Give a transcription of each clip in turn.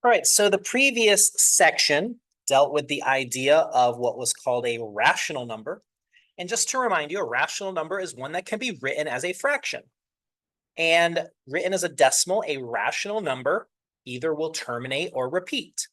All right, so the previous section dealt with the idea of what was called a rational number. And just to remind you, a rational number is one that can be written as a fraction. And written as a decimal, a rational number either will terminate or repeat.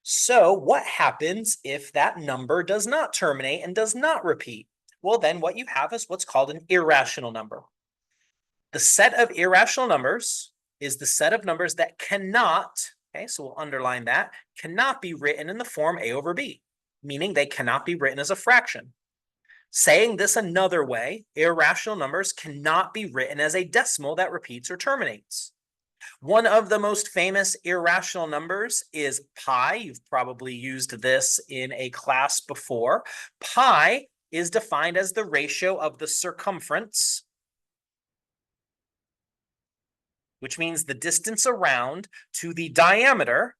So what happens if that number does not terminate and does not repeat? Well, then what you have is what's called an irrational number. The set of irrational numbers is the set of numbers that cannot, okay, so we'll underline that, cannot be written in the form a over b, meaning they cannot be written as a fraction. Saying this another way, irrational numbers cannot be written as a decimal that repeats or terminates. One of the most famous irrational numbers is pi. You've probably used this in a class before. Pi is defined as the ratio of the circumference, which means the distance around, to the diameter,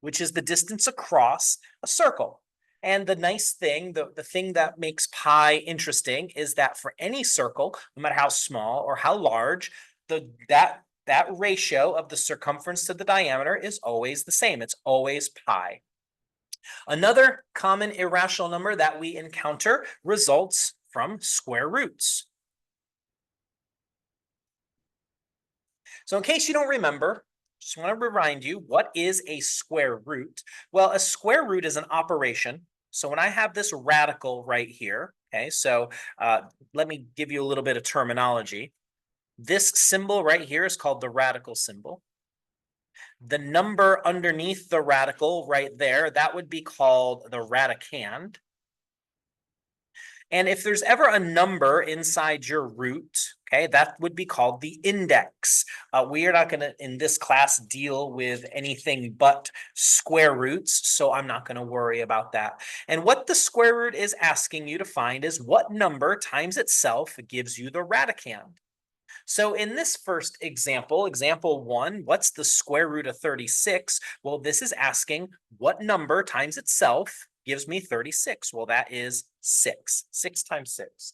which is the distance across a circle. And the nice thing, the thing that makes pi interesting is that for any circle, no matter how small or how large, that ratio of the circumference to the diameter is always the same. It's always pi. Another common irrational number that we encounter results from square roots. So in case you don't remember, just want to remind you, what is a square root? Well, a square root is an operation. So when I have this radical right here, okay, so let me give you a little bit of terminology. This symbol right here is called the radical symbol. The number underneath the radical right there, that would be called the radicand. And if there's ever a number inside your root, okay, that would be called the index. We are not going to, in this class, deal with anything but square roots, so I'm not going to worry about that. And what the square root is asking you to find is what number times itself gives you the radicand. So in this first example, example 1, what's the square root of 36? Well, this is asking what number times itself gives me 36. Well, that is 6. 6 times 6.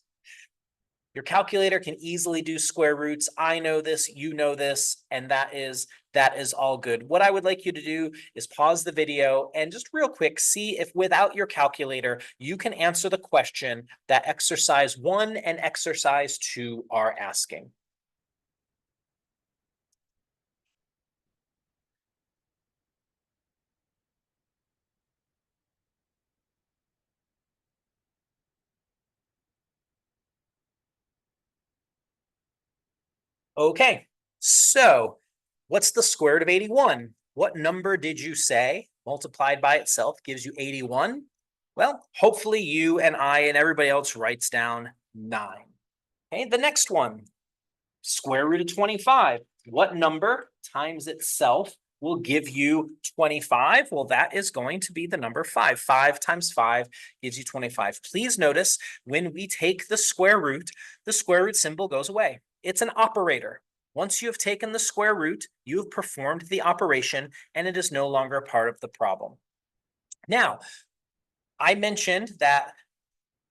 Your calculator can easily do square roots. I know this, you know this, and that is all good. What I would like you to do is pause the video and just real quick see if without your calculator you can answer the question that exercise 1 and exercise 2 are asking. Okay, so what's the square root of 81? What number did you say multiplied by itself gives you 81? Well, hopefully you and I and everybody else writes down 9. Okay, the next one, square root of 25. What number times itself will give you 25? Well, that is going to be the number 5. 5 times 5 gives you 25. Please notice when we take the square root symbol goes away. It's an operator. Once you have taken the square root, you have performed the operation and it is no longer a part of the problem. Now, I mentioned that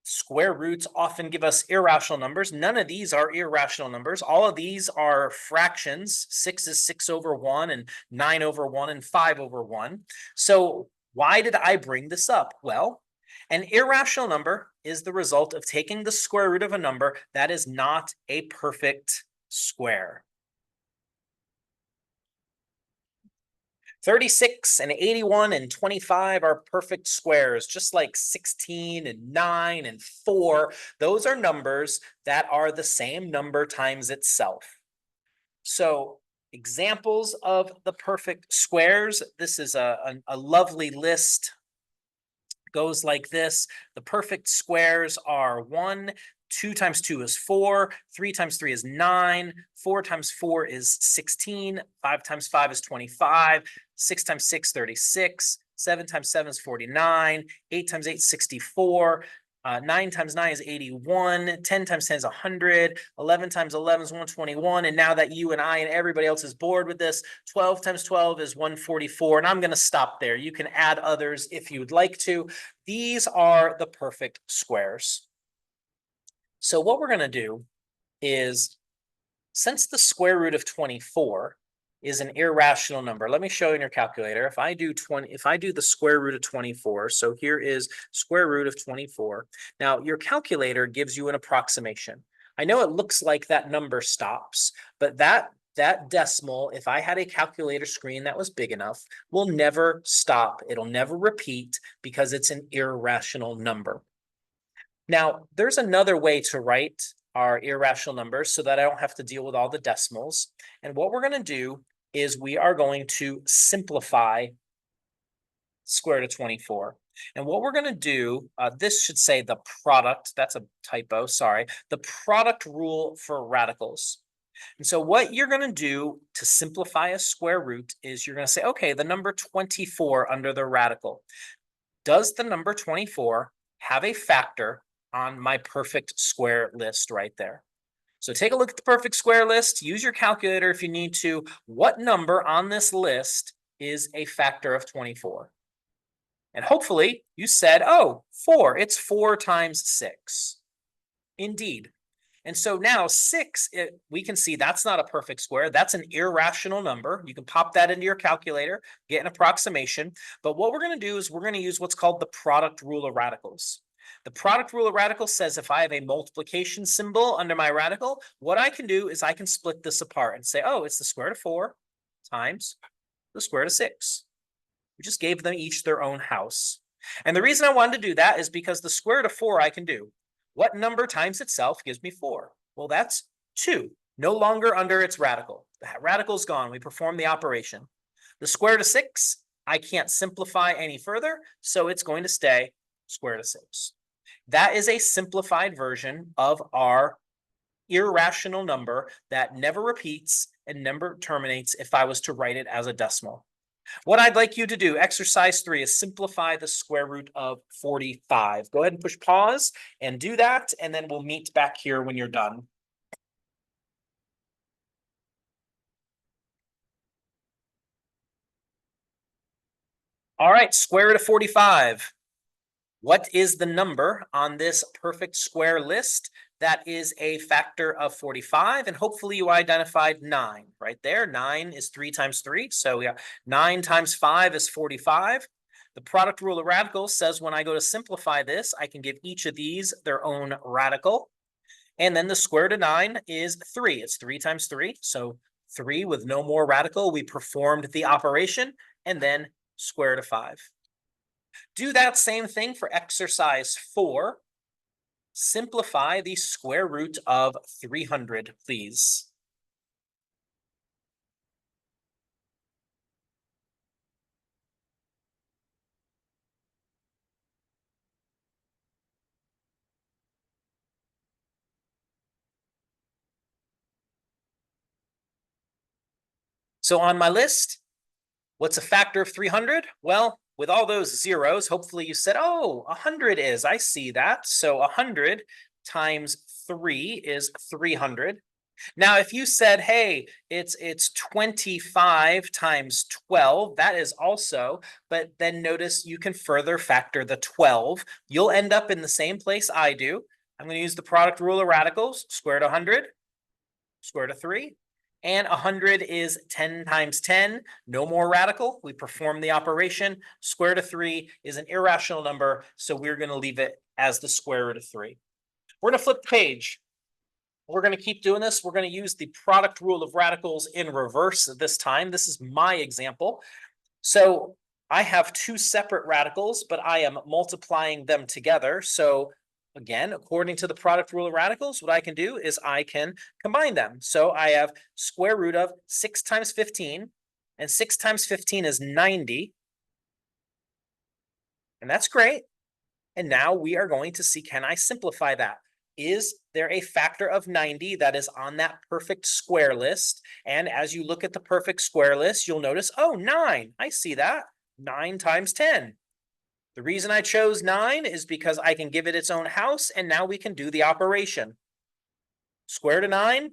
square roots often give us irrational numbers. None of these are irrational numbers. All of these are fractions. 6 is 6 over 1 and 9 over 1 and 5 over 1. So why did I bring this up? Well, an irrational number is the result of taking the square root of a number that is not a perfect square. 36 and 81 and 25 are perfect squares, just like 16 and 9 and 4. Those are numbers that are the same number times itself. So examples of the perfect squares, this is a lovely list. Goes like this. The perfect squares are 1, 2 times 2 is 4, 3 times 3 is 9, 4 times 4 is 16, 5 times 5 is 25, 6 times 6, 36, 7 times 7 is 49, 8 times 8 is 64, 9 times 9 is 81, 10 times 10 is 100, 11 times 11 is 121, and now that you and I and everybody else is bored with this, 12 times 12 is 144, and I'm going to stop there. You can add others if you would like to. These are the perfect squares. So what we're going to do is, since the square root of 24 is an irrational number. Let me show you in your calculator. If I do the square root of 24, so here is square root of 24. Now, your calculator gives you an approximation. I know it looks like that number stops, but that decimal, if I had a calculator screen that was big enough, will never stop. It'll never repeat because it's an irrational number. Now, there's another way to write our irrational numbers so that I don't have to deal with all the decimals. And what we're going to do is we are going to simplify square root of 24. And what we're going to do, this should say the product, that's a typo, sorry, the product rule for radicals. And so what you're going to do to simplify a square root is you're going to say, okay, the number 24 under the radical. Does the number 24 have a factor on my perfect square list right there? So take a look at the perfect square list. Use your calculator if you need to. What number on this list is a factor of 24? And hopefully you said, oh, 4. It's 4 times 6. Indeed. And so now 6, we can see that's not a perfect square. That's an irrational number. You can pop that into your calculator, get an approximation. But what we're going to do is we're going to use what's called the product rule of radicals. The product rule of radicals says if I have a multiplication symbol under my radical, what I can do is I can split this apart and say, oh, it's the square root of 4 times the square root of 6. We just gave them each their own house. And the reason I wanted to do that is because the square root of 4 I can do. What number times itself gives me 4? Well, that's 2, no longer under its radical. The radical's gone. We perform the operation. The square root of 6, I can't simplify any further, so it's going to stay square root of 6. That is a simplified version of our irrational number that never repeats and never terminates if I was to write it as a decimal. What I'd like you to do, exercise 3, is simplify the square root of 45. Go ahead and push pause and do that, and then we'll meet back here when you're done. All right, square root of 45. What is the number on this perfect square list that is a factor of 45? And hopefully you identified 9 right there. 9 is 3 times 3. So yeah, 9 times 5 is 45. The product rule of radicals says when I go to simplify this, I can give each of these their own radical. And then the square root of 9 is 3. It's 3 times 3. So 3 with no more radical. We performed the operation, and then square root of 5. Do that same thing for exercise 4. Simplify the square root of 300, please. So on my list, what's a factor of 300? Well, with all those zeros, hopefully you said, oh, 100 is. I see that. So 100 times 3 is 300. Now, if you said, hey, it's 25 times 12, that is also, but then notice you can further factor the 12. You'll end up in the same place I do. I'm going to use the product rule of radicals, square root of 100, square root of 3. And 100 is 10 times 10, no more radical. We perform the operation. Square root of 3 is an irrational number, so we're going to leave it as the square root of 3. We're going to flip the page. We're going to keep doing this. We're going to use the product rule of radicals in reverse this time. This is my example. So I have 2 separate radicals, but I am multiplying them together. So again, according to the product rule of radicals, what I can do is I can combine them. So I have square root of 6 times 15, and 6 times 15 is 90. And that's great. And now we are going to see, can I simplify that? Is there a factor of 90 that is on that perfect square list? And as you look at the perfect square list, you'll notice, oh, 9. I see that. 9 times 10. The reason I chose 9 is because I can give it its own house, and now we can do the operation. Square root of 9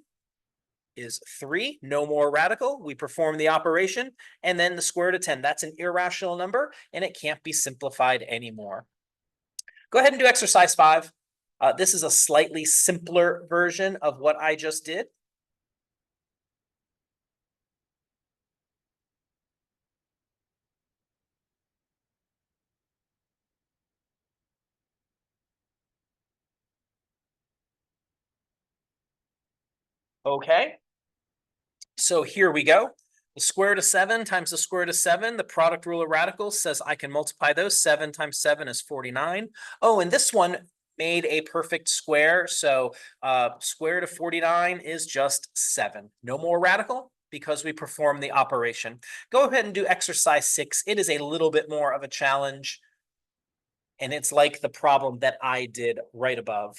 is 3, no more radical. We perform the operation, and then the square root of 10. That's an irrational number, and it can't be simplified anymore. Go ahead and do exercise 5. This is a slightly simpler version of what I just did. Okay, so here we go. The square root of 7 times the square root of 7, the product rule of radicals says I can multiply those. 7 times 7 is 49. Oh, and this one made a perfect square. So square root of 49 is just 7. No more radical because we perform the operation. Go ahead and do exercise 6. It is a little bit more of a challenge, and it's like the problem that I did right above.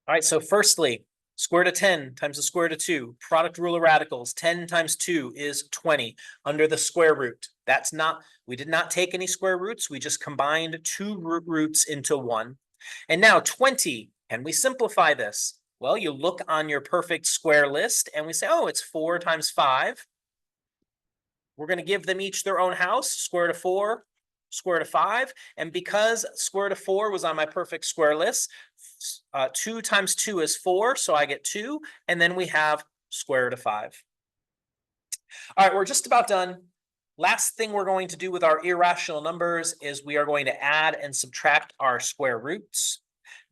All right, so firstly, square root of 10 times the square root of 2, product rule of radicals, 10 times 2 is 20 under the square root. We did not take any square roots, we just combined two roots into one. And now 20, can we simplify this? Well, you look on your perfect square list and we say, oh, it's 4 times 5. We're going to give them each their own house, square root of 4, square root of 5. And because square root of 4 was on my perfect square list, 2 times 2 is 4, so I get 2. And then we have square root of 5. All right, we're just about done. Last thing we're going to do with our irrational numbers is we are going to add and subtract our square roots.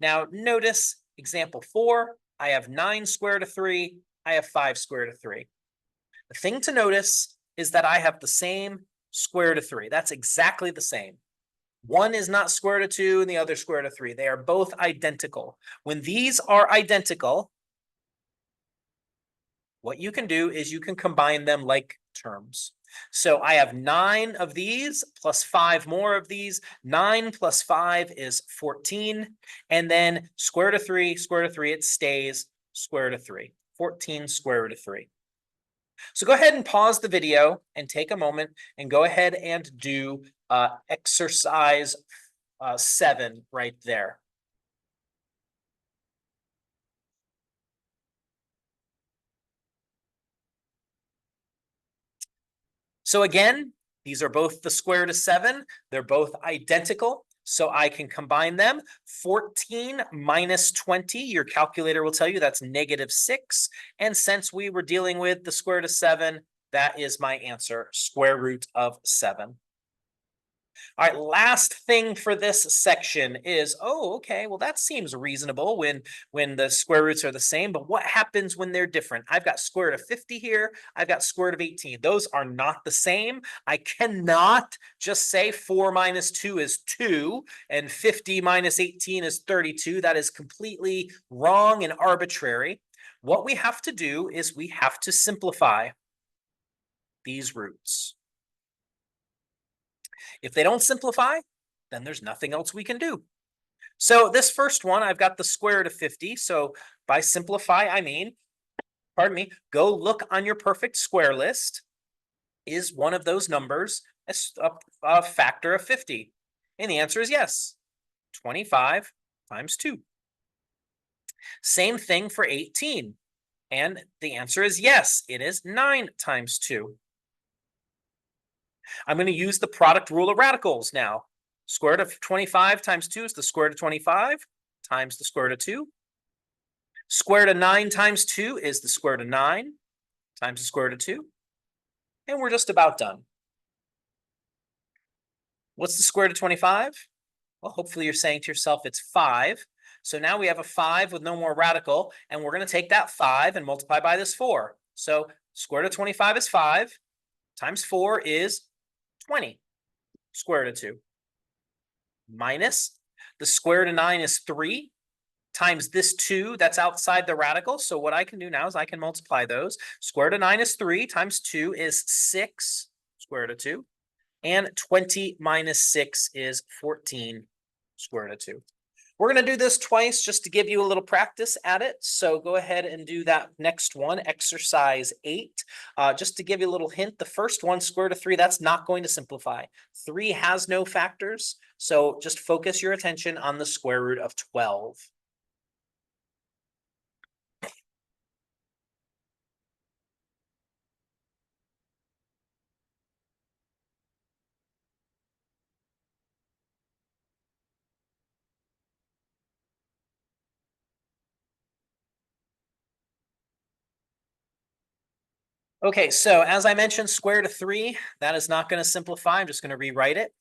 Now, notice example 4, I have 9 square root of 3, I have 5 square root of 3. The thing to notice is that I have the same square root of 3. That's exactly the same. One is not square root of 2 and the other square root of 3. They are both identical. When these are identical, what you can do is you can combine them like terms. So I have 9 of these plus 5 more of these. 9 plus 5 is 14. And then square root of 3, it stays square root of 3. 14 square root of 3. So go ahead and pause the video and take a moment and go ahead and do exercise 7 right there. So again, these are both the square root of 7. They're both identical, so I can combine them. 14 minus 20, your calculator will tell you that's -6. And since we were dealing with the square root of 7, that is my answer, square root of 7. All right, last thing for this section is, oh, okay, well, that seems reasonable when the square roots are the same, but what happens when they're different? I've got square root of 50 here, I've got square root of 18. Those are not the same. I cannot just say 4 minus 2 is 2 and 50 minus 18 is 32. That is completely wrong and arbitrary. What we have to do is we have to simplify these roots. If they don't simplify, then there's nothing else we can do. So this first one, I've got the square root of 50. So by simplify, I mean, pardon me, go look on your perfect square list. Is one of those numbers a factor of 50? And the answer is yes. 25 times 2. Same thing for 18. And the answer is yes, it is 9 times 2. I'm going to use the product rule of radicals now. Square root of 25 times 2 is the square root of 25 times the square root of 2. Square root of 9 times 2 is the square root of 9 times the square root of 2. And we're just about done. What's the square root of 25? Well, hopefully you're saying to yourself it's 5. So now we have a 5 with no more radical, and we're going to take that 5 and multiply by this 4. So square root of 25 is 5 times 4 is 20 square root of 2 minus the square root of 9 is 3 times this 2 that's outside the radical. So what I can do now is I can multiply those. Square root of 9 is 3 times 2 is 6 square root of 2. And 20 minus 6 is 14 square root of 2. We're going to do this twice just to give you a little practice at it. So go ahead and do that next one, exercise 8. Just to give you a little hint, the first one, square root of 3, that's not going to simplify. 3 has no factors, so just focus your attention on the square root of 12. Okay, so as I mentioned, square root of 3, that is not going to simplify. I'm just going to rewrite it.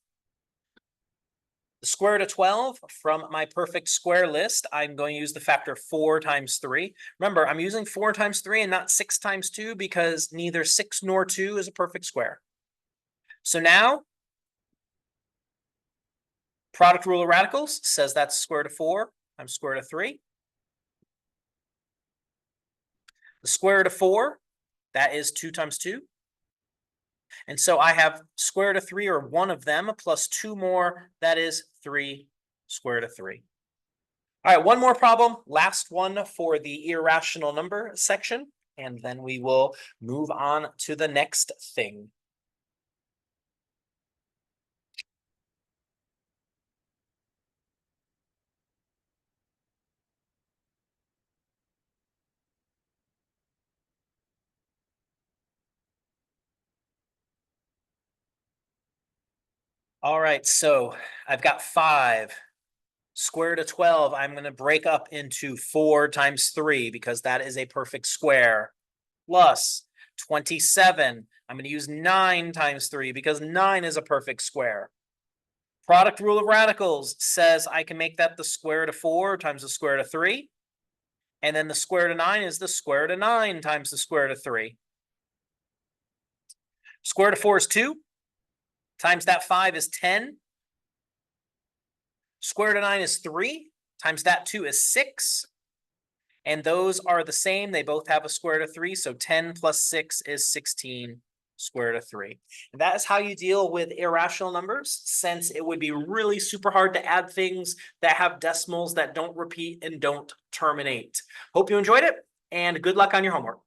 The square root of 12 from my perfect square list, I'm going to use the factor 4 times 3. Remember, I'm using 4 times 3 and not 6 times 2 because neither 6 nor 2 is a perfect square. So now, product rule of radicals says that's square root of 4 times square root of 3. The square root of 4, that is 2 times 2. And so I have square root of 3, or one of them, plus 2 more, that is 3 square root of 3. All right, one more problem, last one for the irrational number section, and then we will move on to the next thing. All right, so I've got 5. Square root of 12, I'm going to break up into 4 times 3 because that is a perfect square. Plus 27, I'm going to use 9 times 3 because 9 is a perfect square. Product rule of radicals says I can make that the square root of 4 times the square root of 3. And then the square root of 9 is the square root of 9 times the square root of 3. Square root of 4 is 2. Times that 5 is 10. Square root of 9 is 3. Times that 2 is 6. And those are the same. They both have a square root of 3. So 10 plus 6 is 16 square root of 3. And that is how you deal with irrational numbers, since it would be really super hard to add things that have decimals that don't repeat and don't terminate. Hope you enjoyed it, and good luck on your homework.